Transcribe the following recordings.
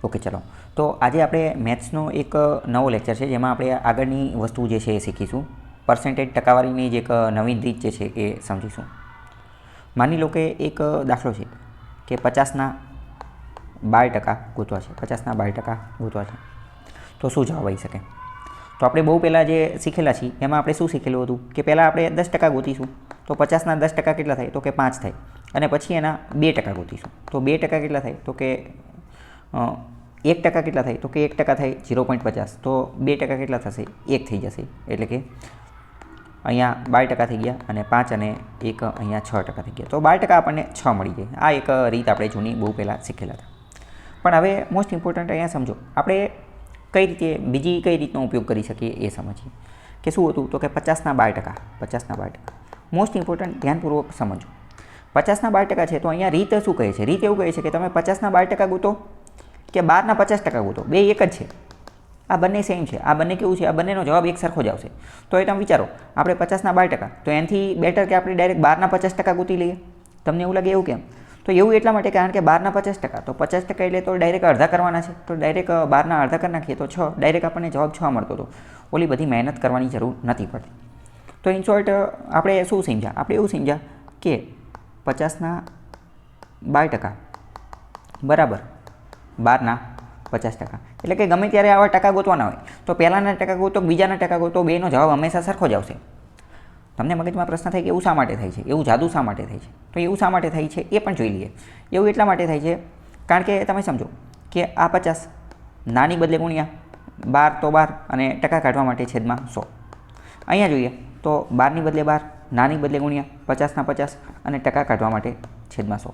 Okay ચલો, તો આજે આપણે મેથ્સનો એક નવો લેક્ચર છે જેમાં આપણે આગળની વસ્તુ જે છે એ શીખીશું. પર્સન્ટેજ ટકાવારીની જ એક નવીન રીત જે છે એ સમજીશું. માની લો કે એક દાખલો છે કે 50ના 12% ગોતવા છે. 50ના 12% ગોતવા છે તો શું જવાબ આવી શકે? તો આપણે બહુ પહેલાં જે શીખેલા છીએ એમાં આપણે શું શીખેલું હતું કે પહેલાં આપણે 10% ગોતીશું તો 50ના 10% કેટલા થાય? તો કે 5 થાય. અને પછી એના 2% ગોતીશું તો 2% કેટલા થાય? તો કે 1% કેટલા થાય? તો કે 1% થાય 0.50. તો 2% કેટલા થશે? 1 થઈ જશે. એટલે કે અહીંયા 12% થઈ ગયા અને 5 અને 1 અહીંયા 6% થઈ ગયા. તો 12% આપણને 6 મળી જાય. આ એક રીત આપણે જૂની બહુ પહેલાં શીખેલા હતા. પણ હવે મોસ્ટ ઇમ્પોર્ટન્ટ અહીંયા સમજો, આપણે કઈ રીતે બીજી કઈ રીતનો ઉપયોગ કરી શકીએ એ સમજીએ. કે શું હતું? તો કે 50ના 12%. 50ના 12%. મોસ્ટ ઇમ્પોર્ટન્ટ ધ્યાનપૂર્વક સમજો. 50ના 12% છે તો અહીંયા રીત શું કહે છે? રીત એવું કહે છે કે તમે 50ના 12% ગોતો કે 12ના 50% ગોતો, બે એક જ છે. આ બંને સેમ છે. આ બંને કેવું છે? આ બંનેનો જવાબ એક સરખો જ આવશે. તો એ તમે વિચારો, આપણે 50ના 12%, તો એનાથી બેટર કે આપણે ડાયરેક્ટ 12ના 50% ગોતી લઈએ. તમને એવું લાગે? એવું કેમ? તો એવું એટલા માટે કારણ કે 12ના 50%, તો 50% એટલે તો ડાયરેક્ટ અડધા કરવાના છે. તો ડાયરેક્ટ 12ના અડધા કરી નાખીએ તો 6, ડાયરેક્ટ આપણને જવાબ 6 મળતો હતો. ઓલી બધી મહેનત કરવાની જરૂર નથી પડતી. તો ઇન શોર્ટ આપણે શું સમજ્યા? આપણે એવું સમજ્યા કે 50ના 12% બરાબર 12ના 50%. એટલે કે ગમે ત્યારે આવા ટકા ગોતવાના હોય તો પહેલાંના ટકા ગોતો, બીજાના ટકા ગોતો, બેનો જવાબ હંમેશા સરખો જ આવશે. તમને મગજમાં પ્રશ્ન થાય કે એવું શા માટે થાય છે? એવું જાદુ શા માટે થાય છે? તો એવું શા માટે થાય છે એ પણ જોઈ લઈએ. એવું એટલા માટે થાય છે કારણ કે તમે સમજો કે આ 50 નાની બદલે ગુણ્યા 12 તો 12 અને ટકા કાઢવા માટે છેદમાં 100. અહીંયા જોઈએ તો 12ની બદલે 12, નાની બદલે ગુણ્યા 50ના 50 અને ટકા કાઢવા માટે છેદમાં 100.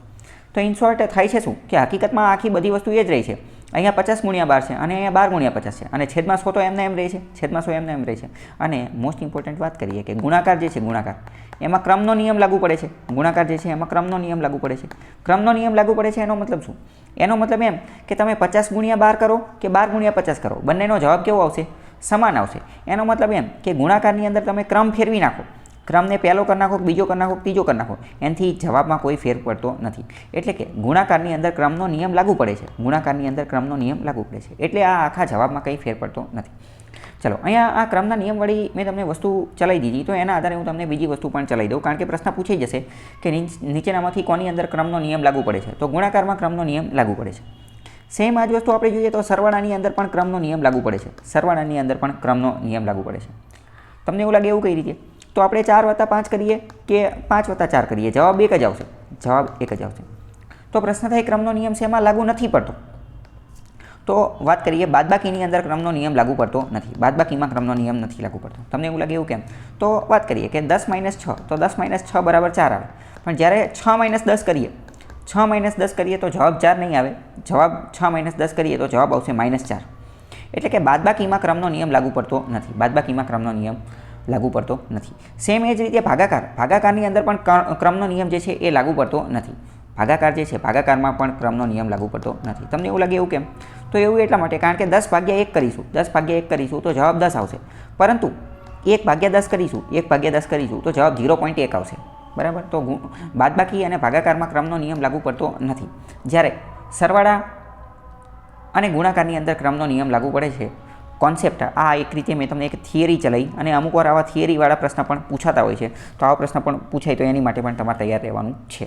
તો ઇન શોર્ટ થાય છે શું કે હકીકતમાં આખી બધી વસ્તુ એ જ રહી છે. અહીંયા 50 ગુણ્યા 12 છે અને અહીંયા 12 ગુણ્યા 50 છે અને છેદમાં 100 તો એમને એમ રહે છે. છેદમાં 100 એમને એમ રહે છે. અને મોસ્ટ ઇમ્પોર્ટન્ટ વાત કરીએ કે ગુણાકાર જે છે, ગુણાકાર એમાં ક્રમનો નિયમ લાગુ પડે છે. ગુણાકાર જે છે એમાં ક્રમનો નિયમ લાગુ પડે છે. ક્રમનો નિયમ લાગુ પડે છે એનો મતલબ શું? એનો મતલબ એમ કે તમે 50 ગુણ્યા 12 કરો કે 12 ગુણ્યા 50 કરો, બંનેનો જવાબ કેવો આવશે? સમાન આવશે. એનો મતલબ એમ કે ગુણાકારની અંદર તમે ક્રમ ફેરવી નાખો, ક્રમને પહેલો કરી નાખો, બીજો કરી નાખો, ત્રીજો કરી નાખો, એનાથી જવાબમાં કોઈ ફેર પડતો નથી. એટલે કે ગુણાકારની અંદર ક્રમનો નિયમ લાગુ પડે છે. ગુણાકારની અંદર ક્રમનો નિયમ લાગુ પડે છે એટલે આ આખા જવાબમાં કંઈ ફેર પડતો નથી. ચલો, અહીંયા આ ક્રમના નિયમવાળી મેં તમને વસ્તુ ચલાવી દીધી, તો એના આધારે હું તમને બીજી વસ્તુ પણ ચલાવી દઉં કારણ કે પ્રશ્ન પૂછાઈ જશે કે નીચેનામાંથી કોની અંદર ક્રમનો નિયમ લાગુ પડે છે? તો ગુણાકારમાં ક્રમનો નિયમ લાગુ પડે છે. સેમ આ જ વસ્તુ આપણે જોઈએ તો સરવાળાની અંદર પણ ક્રમનો નિયમ લાગુ પડે છે. સરવાળાની અંદર પણ ક્રમનો નિયમ લાગુ પડે છે. તમને એવું લાગે એવું કઈ રીતે? તો આપણે 4+5 કરીએ કે 5+4 કરીએ, જવાબ એક જ આવશે. જવાબ એક જ આવશે. તો પ્રશ્ન થાય ક્રમનો નિયમ શેમાં લાગુ નથી પડતો? તો વાત કરીએ બાદબાકીની અંદર ક્રમનો નિયમ લાગુ પડતો નથી. બાદબાકીમાં ક્રમનો નિયમ નથી લાગુ પડતો. તમને એવું લાગે એવું કેમ? તો વાત કરીએ કે 10 - 6, તો 10 - 6 બરાબર 4 આવે. પણ જ્યારે 6 - 10 કરીએ, 6 - 10 કરીએ તો જવાબ 4 નહીં આવે. જવાબ 6 - 10 કરીએ તો જવાબ આવશે -4. એટલે કે બાદબાકીમાં ક્રમનો નિયમ લાગુ પડતો નથી. બાદબાકીમાં ક્રમનો નિયમ લાગુ પડતો નથી. સેમ એ જ રીતે ભાગાકાર, ભાગાકારની અંદર પણ ક્રમનો નિયમ જે છે એ લાગુ પડતો નથી. ભાગાકાર જે છે, ભાગાકારમાં પણ ક્રમનો નિયમ લાગુ પડતો નથી. તમને એવું લાગે એવું કેમ? તો એવું એટલા માટે કારણ કે 10/1 કરીશું, 10/1 કરીશું તો જવાબ 10 આવશે. પરંતુ 1/10 કરીશું, 1/10 કરીશું તો જવાબ 0.1 આવશે. બરાબર? તો બાદબાકી અને ભાગાકારમાં ક્રમનો નિયમ લાગુ પડતો નથી. જ્યારે સરવાળા અને ગુણાકારની અંદર ક્રમનો નિયમ લાગુ પડે છે. કોન્સેપ્ટ આ એક રીતે મેં તમને એક થિયરી ચલાવી અને અમુકવાર આવા થિયરીવાળા પ્રશ્ન પણ પૂછાતા હોય છે. તો આવા પ્રશ્ન પણ પૂછાય તો એની માટે પણ તમારે તૈયાર રહેવાનું છે.